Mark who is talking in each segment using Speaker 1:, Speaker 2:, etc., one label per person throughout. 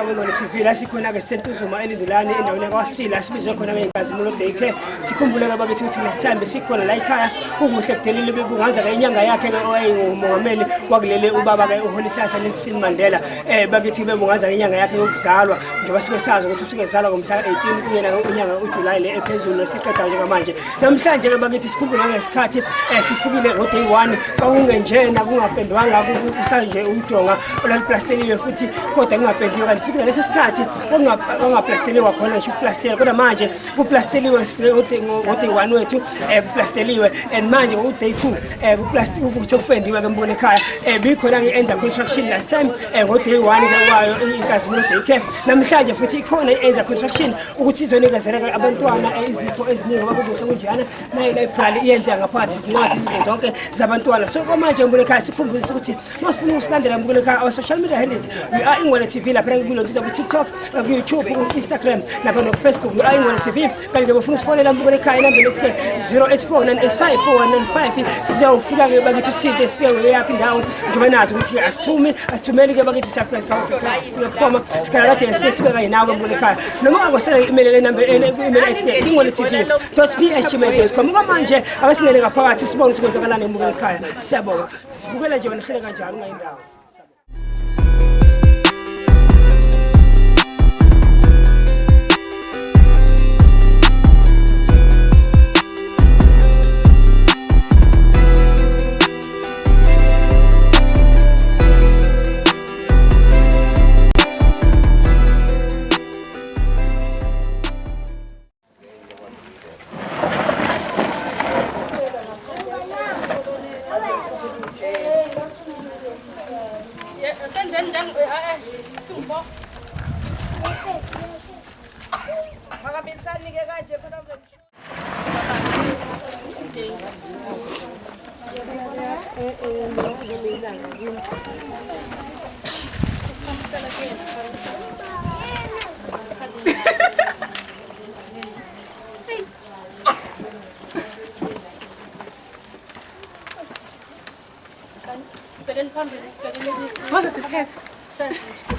Speaker 1: weNgwane TV la sikhona ke Sentuzuma elindilani endaweni yaKwaSila sibizwe khona ke iNkazimulo Daycare. Sikhumbule ke bakithi ukuthi lesithembe sikhona la ekhaya kukuhle kudelile bebungaza ke inyanga yakhe ke owayengumongameli wakulele ubaba ke uHolihlahla Nelson Mandela bakithi bebungaza inyanga yakhe yokuzalwa njengoba sibe sazi ukuthi usuke ezalwa ngomhla 18 kuyena unyanga uJuly le ephezulu lesiqeda nje manje. Namhlanje ke bakithi sikhumbula ngesikhathi sifukile ngo day 1 kwakungenjena kungapendwanga kusanje udonga olaliplasteliwe futhi kodwa kungapendiwe kanti futhi ngalesi sikhathi kungaplasteliwe khona nje uplastela kodwa manje kuplasteliwe sifike ngo day 1 wethu kuplasteliwe and manje ngo day 2 kuplastic ukuthi kupendiwe ke mbone ekhaya bikhona ke enza construction last time ngo day 1 ke wayo iNkazimulo Daycare. Namhlanje futhi ikhona enza construction ukuthi izonikezela abantwana izipho eziningi bakuhle kunjana nayo library iyenza ngaphakathi izincwadi zonke zabantwana. So manje mbone ekhaya sikhumbulisa ukuthi mafuna usilandela mbone ekhaya our social media handles we are iNgwane TV lapha kulondiza ku TikTok ku YouTube ku Instagram lapha no Facebook we are iNgwane TV. Kanti ke bafuna usifonela mbone ekhaya inamba lethi ke 0849854195 sizawufika ke bakithi sithinte sifike yakhe indawo njengoba nazi ukuthi asithumeli ke bakithi siyafika phoma sikhala kade sibeka yinawo mbone ekhaya noma akwasela email ke number email ethi ke ingwanetv.ph@gmail.com. Manje akasingene ngaphakathi sibone ukuthi kwenzakalani mbone ekhaya. Siyabonga sibukela nje wena hlele kanjani ngayindawo.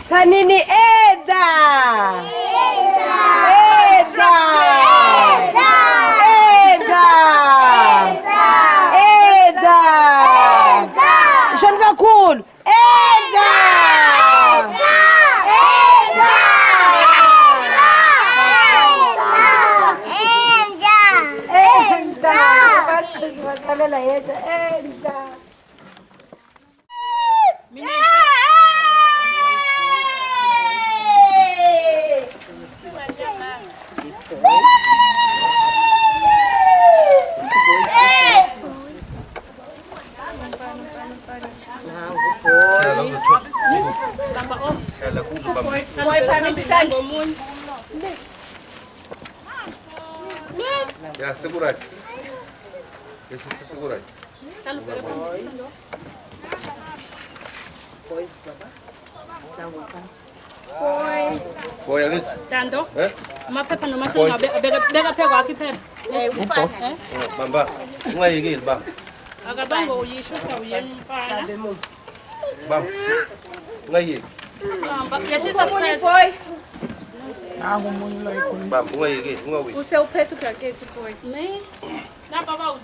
Speaker 2: Tanini Eda! Shanga cool!
Speaker 3: Ya, segurai. Deixa eu segurar. Foi ali?
Speaker 4: Tanto? Uma pepa numa sala, bega pega aqui pepa.
Speaker 3: Bamba, não é isso, bamba.
Speaker 4: Agabango uyisho sawuyeni mfana.
Speaker 3: Bamba, não é isso.
Speaker 4: Yesisa boy.
Speaker 3: Bamba, não é isso, não é isso.
Speaker 4: O seu peto pra que tu boy? Me? Dá baba.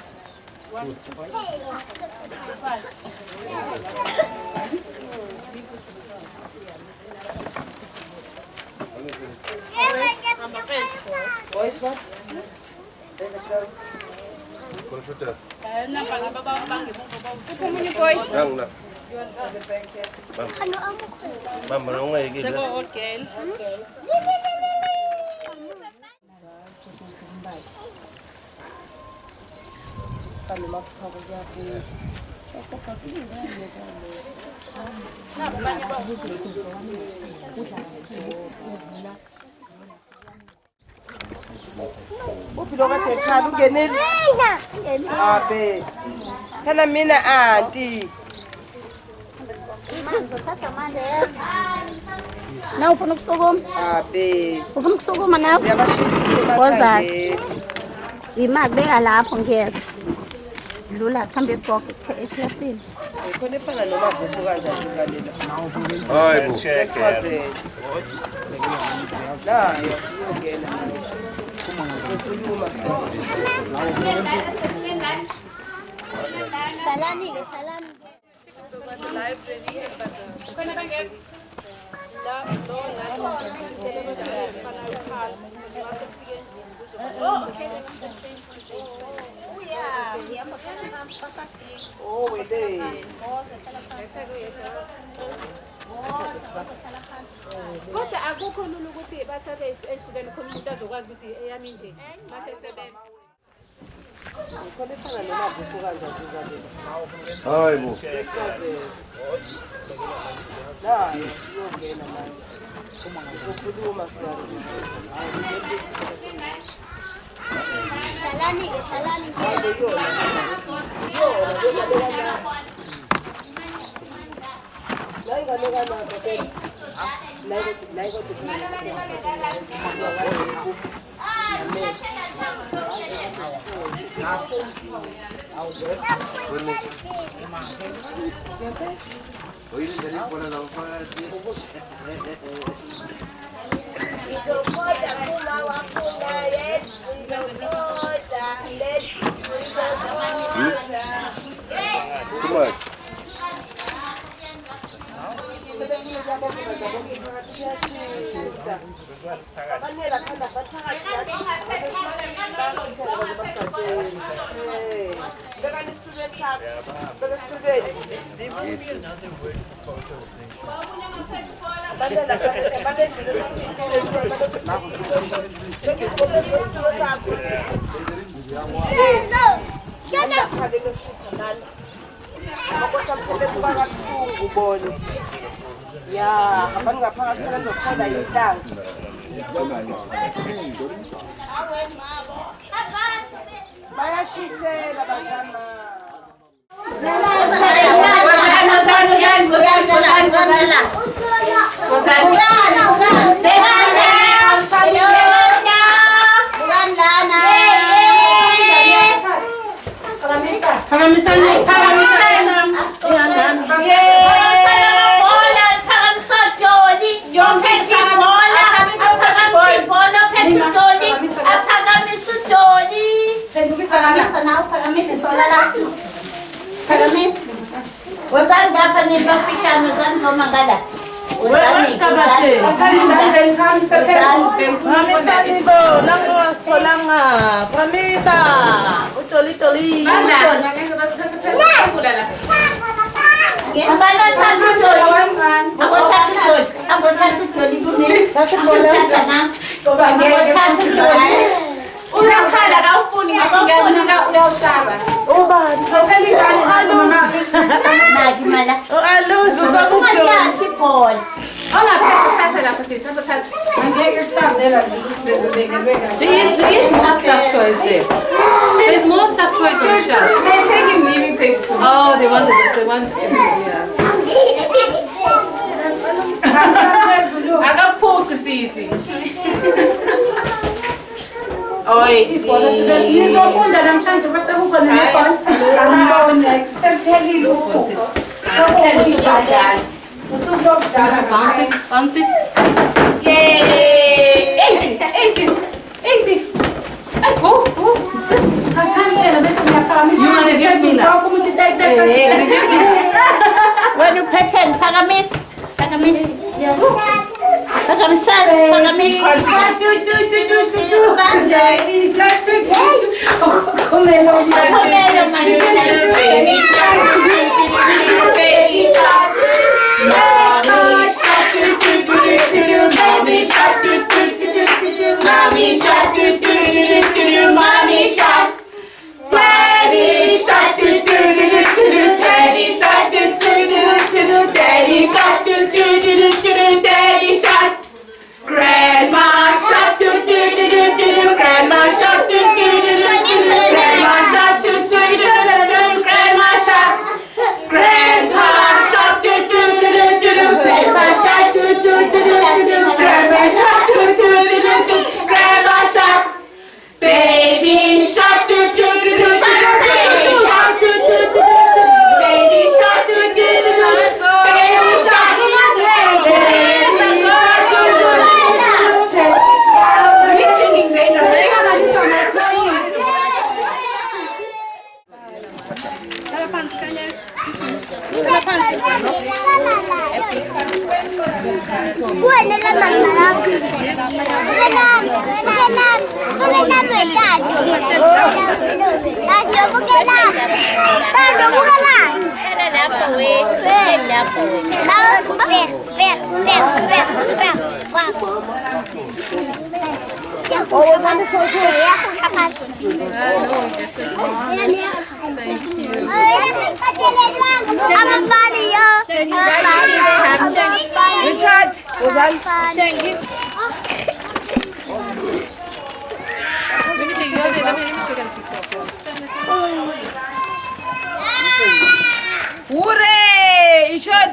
Speaker 3: Mama, não é isso.
Speaker 2: Uphilo kade ekhaya ungeneli. Abe. Thana mina auntie.
Speaker 5: Manje uthatha manje yeso. Na ufuna ukusukuma?
Speaker 2: Abe.
Speaker 5: Ufuna ukusukuma nawe?
Speaker 2: Siyabashisa
Speaker 5: Boza. Imali beka lapho ngiyeza. Dlula kambe ekhokhe eklasini.
Speaker 2: khona efana nomavuso kanjani ngalela
Speaker 3: Hayi bo.
Speaker 2: echazela nayo iyongena ukukhuluma
Speaker 5: Salami ke salami.
Speaker 2: oh wele
Speaker 4: Kodwa akukho lula ukuthi bathathe ehlukene khona umuntu azokwazi ukuthi eyami nje mase sebenza.
Speaker 2: khona efana nomavuso kanjani ngalela
Speaker 3: Hayi bo.
Speaker 2: echazela nayo iyongena nayo ukukhuluma
Speaker 5: Salami ke salami.
Speaker 3: Too much.
Speaker 2: ya abantu ngaphakathi phela zokhona yintanga bayashisela bazama
Speaker 4: Uyakhala kawufuni ngiyabona uyawushaba.
Speaker 2: ubani
Speaker 4: Ongaphethe lapho sithatha. Angeke kusambela There is more stuff toys there. There's more stuff toys on the shelf. They're taking leaving papers. Oh, they want yeah. I got pulled to see. Oi,
Speaker 6: Ngizofunda namhlanje bese kukhona nekona. Semphelile usuku. Usuku lokudala.
Speaker 4: bounce it. Yay! 80. Oh.
Speaker 6: Athandela bese ngiyaphakamisa.
Speaker 4: You wanna give me that?
Speaker 6: Umuntu take
Speaker 5: When you pattern pagamis.
Speaker 4: Grandma shot, grandma shot, grandma shot, grandma shot, grandpa shot,
Speaker 2: Richard, Ozan.
Speaker 6: Thank you.
Speaker 4: Let me take your day. Let me take a picture of you.
Speaker 2: Hooray! Richard.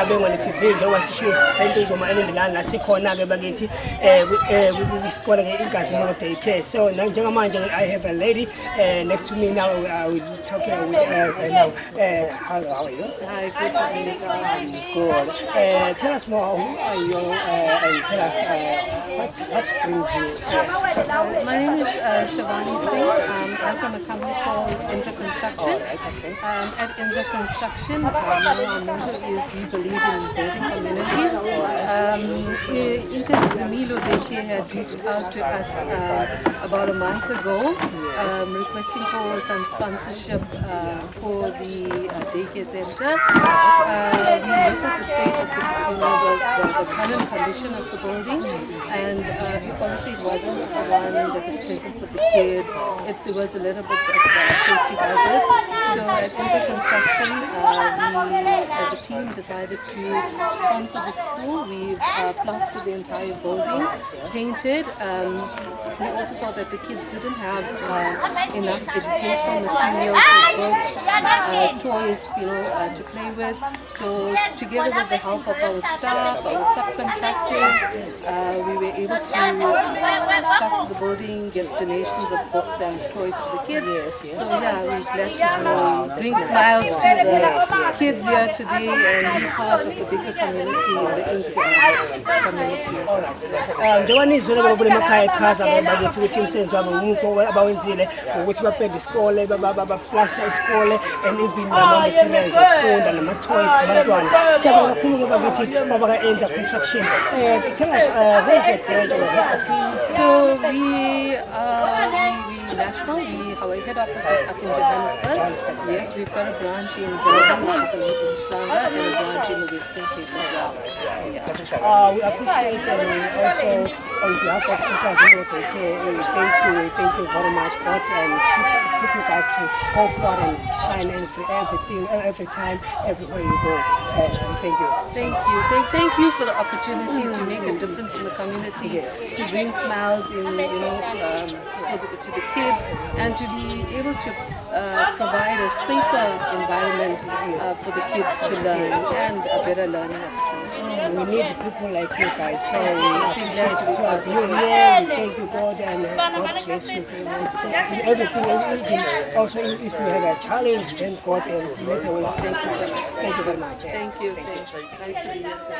Speaker 1: Bengwane TV njengoba sishiyo sento izoma elindilana la sikhona ke bakithi kwisikole ke iNkazimulo Daycare. So njengamanje I have a lady next to me now. I will talk with now. How are you?
Speaker 4: Hi, good.
Speaker 1: Good. Tell us more, who are you, and tell us what brings you here.
Speaker 4: My name is Shavani Singh. I'm from a company called Inza Construction. At Inza Construction, our motto is we believe in building communities. Inkazimilo Daycare had reached out to us about a month ago, requesting for some sponsorship for the daycare center. We looked at the state of the current condition of the building, and obviously it wasn't one that was pleasant for the kids. There was a little bit of safety hazards. So at Inza Construction, we as a team decided to sponsor the school. We've plastered the entire building, painted. We also saw that the kids didn't have enough educational materials, books, toys, to play with. So together with the help of our staff, our subcontractors, we were able to plaster the building, get donations of books and toys to the kids. So yeah, we're glad to bring smiles to the kids here today and be part of the bigger community and the Inca community.
Speaker 1: Njengoba nizwele kule emakhaya echaza bakithi ukuthi umsebenzi wabo umukho abawenzile ukuthi bapenda isikole baplaster isikole and even nama-materials okufunda nama-toys abantwana. Siyabonga kakhulu ke bakithi baba ka-Inza Construction. Tell us, where is your branch or head office?
Speaker 4: So we national. Our head office is up in Johannesburg. Yes, we've got a branch in Durban, which is in Umhlanga, and a branch in the Western Cape as well. Yeah.
Speaker 1: We appreciate and also on behalf of Inkazimolo Daycare, we thank you very much, God, and keep you guys to go forward and shine every time, everywhere you go. Thank you.
Speaker 4: Thank you for the opportunity to make a difference in the community, to bring smiles in, to the kids, and to be able to provide a safer environment for the kids to learn and a better learning opportunity.
Speaker 1: We need people like you guys, so we appreciate you. Yeah, thank you, God, and God bless you. Everything. Also, if you have a challenge, then God will make a way.
Speaker 4: Thank you so much.
Speaker 1: Thank you very much.
Speaker 4: Thank you. Nice to be here too.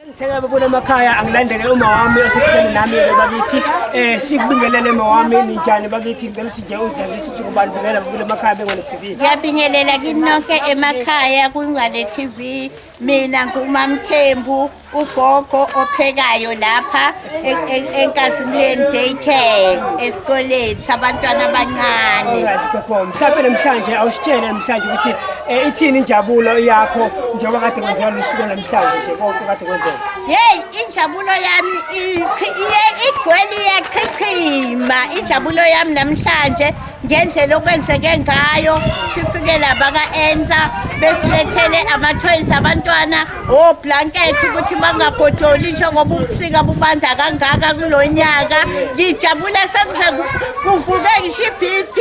Speaker 1: Ngitheka bebona emakhaya angilandele uma wami osekhona nami ke bakithi sikubingelele uma wami ninjani bakithi ngicela ukuthi nje uzazise ukuthi kubantu bingela kule emakhaya Bengwane TV.
Speaker 7: Ngiyabingelela kinonke emakhaya kuNgwane TV. Mina ngumamthembu ugogo ophekayo lapha eNkazimulweni Daycare esikoleni sabantwana abancane.
Speaker 1: Mhlawumbe namhlanje awusitshele namhlanje ukuthi ithini injabulo yakho njengoba kade kwenzeka lusuku namhlanje nje konke kade kwenzeka.
Speaker 7: Hey, injabulo yami igcwele iyachichima. Injabulo yami namhlanje ngendlela okwenzeke ngayo sifike la baka-Enza besilethele ama-toys abantwana oblanket ukuthi bangagodoli nje ngoba ubusika bubanda kangaka kulonyaka. Ngijabula sekuze kuvuke ngisho i-BP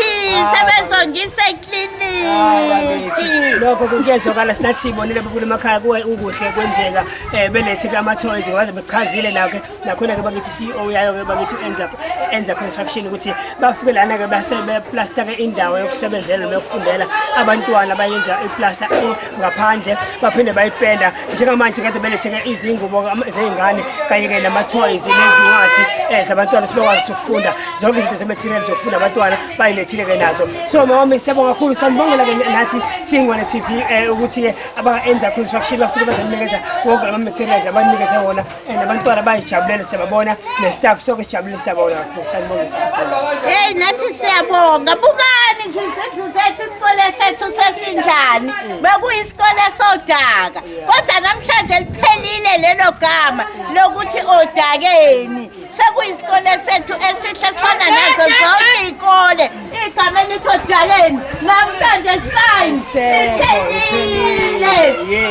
Speaker 7: sebezongisa ekliniki.
Speaker 1: Lokho kungezwakala sinathi sibonile bebule emakhaya kuwe ukuhle kwenzeka belethe ama-toys ngaze bechazile nakhona ke bakithi CEO yayo ke bakithi enza construction ukuthi bafike lana ke basebeplaster ke indawo yokusebenzela noma yokufundela abantwana bayenza iplaster ngaphandle baphinde bayipenda njengamanje kade beletheke izingubo zeingane kanye ke nama-toys nezincwadi zabantwana sibakwazi ukufunda zonke izinto ze-material zokufunda abantwana bayilethile ke nazo. So mama siyabonga kakhulu sanibongela ke nathi Singwane TV ukuthi abaenza construction bafike bazonikeza wonke ama-materials abanikeza wona nabantwana bayijabulela siyababona nestaff sonke sijabulile siyabona kakhulu sanibongisa kakhulu.
Speaker 7: Hey nathi siyabonga bukani nje izethu zethu isikole sethu sesinjani bekuyisikole sodaka kodwa namhlanje liphelile lelo gama lokuthi odakeni sekuyisikole sethu esihle sifana nazo zonke izikole igama elithi odakeni namhlanje science iphelile.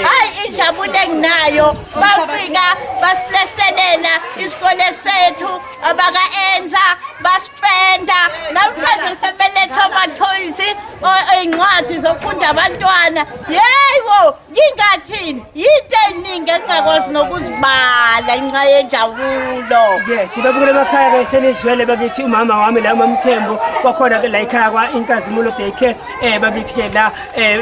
Speaker 7: Hayi injabulo enginayo bafika basiplestelela isikole sethu abaka-enza baspenda namhlanje sebeletha ama-toys iy'ncwadi zokufunda abantwana. Yeyiwo ngingathini yinto eningi engingakwazi nokuzibala inxa yenjabulo.
Speaker 1: Yes babukele emakhaya ke senizwele bakithi umama wami la uMamthembu wakhona ke la ekhaya kwa Inkazimulo Daycare bakithi ke la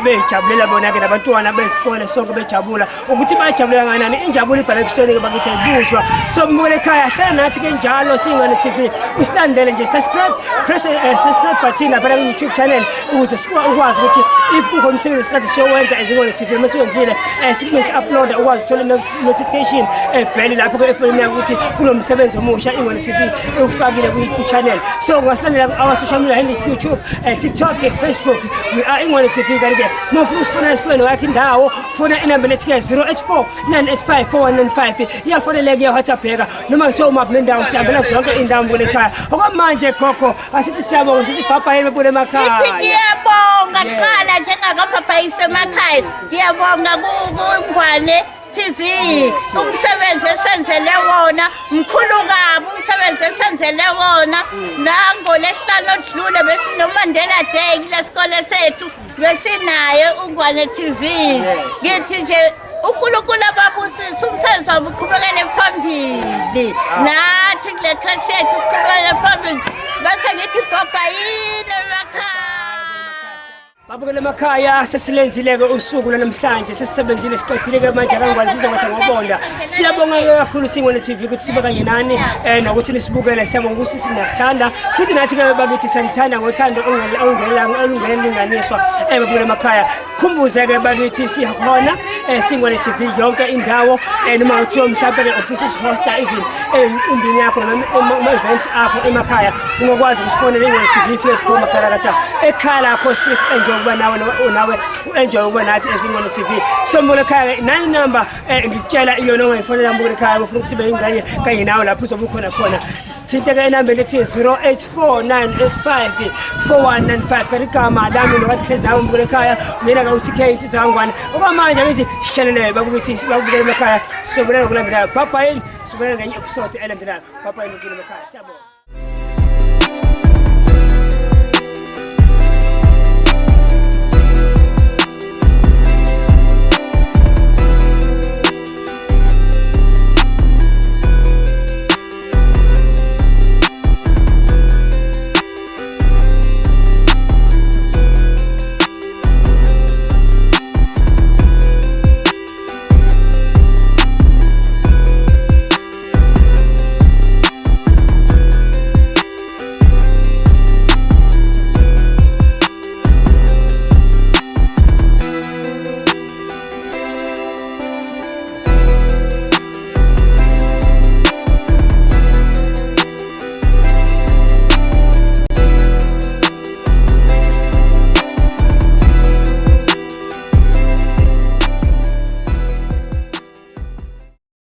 Speaker 1: bejabulela bona ke nabantwana besikole sonke bejabula ukuthi bajabulela kanani injabulo ibhala episode ke bakithi ayibuzwa. So mbukele ekhaya hlala nathi ke njalo Singwane TV usilandele nje subscribe press subscribe button lapha ku YouTube channel ukuze ukwazi ukuthi if kukhona umsebenzi esikade siyowenza eZingwane TV masiwenzile sikumese upload ukwazi ukuthola notification bell lapho ke efonini yakho ukuthi kunomsebenzi omusha Ingwane TV ufakile ku channel. So ungasilandela our social media handles YouTube TikTok Facebook we are Ingwane TV kanike mufuna usifuna isifeno yakhe indawo funa inamba lethi ke 084 985 4195 iyafoneleke WhatsApp yeka noma ngithiwa umap nendawo sihambela zonke indawo kule ekhaya okwamanje gogo asithi siyabonga sithi papa yini bebule emakhaya.
Speaker 7: Ithi ngiyabonga qala njengakapapa isemakhaya ngiyabonga kuNgwane TV umsebenzi esenzele wona mkhulu kabi umsebenzi esenzele wona nangolesihlanu odlule besinomandela Day kulesikole sethu besinaye uNgwane TV. Ngithi nje uNkulunkulu ababusise umsebenzi wabo uqhubekele phambili nathi kule church yethu siqhubekele phambili bese ngithi papa yini emakhaya.
Speaker 1: Babukele emakhaya sesilenzile-ke usuku namhlanje sesisebenzile siqedile ke manje kaNgwane sizokwenza ngobonda. Siyabonga kakhulu Singwane TV ukuthi sibe kanye nani nokuthi nisibukele siyabonga ukuthi sinasithanda futhi nathi ke bakithi sanithanda ngothando olungelinganiswa babukele emakhaya. Khumbuze ke bakithi sikhona Singwane TV yonke indawo noma uthiwa mhlawumbe office hosta even emcimbini yakho noma events akho emakhaya ungakwazi ukusifonela Ingwane TV ifike kuphuma khalakatha ekhaya lakho stress enjoy ukuba nawe enjoy ukuba nathi eZingwane TV. So mbukele ekhaya nine number ngikutshela iyona ongayifonela mbukele ekhaya ufuna ukuthi sibe ingane kanye nawe lapho uzobe ukhona khona sithinte-ke inamba lethi 0849854195 kanti igama lami nokathi hlezi nawe mbukele ekhaya uyena ka-UTK zaNgwane okwamanje ngithi sishalele babukele emakhaya sobonana ngokulandelayo bye bye sobonana ngenye episode elandelayo bye bye mbukele emakhaya siyabonga.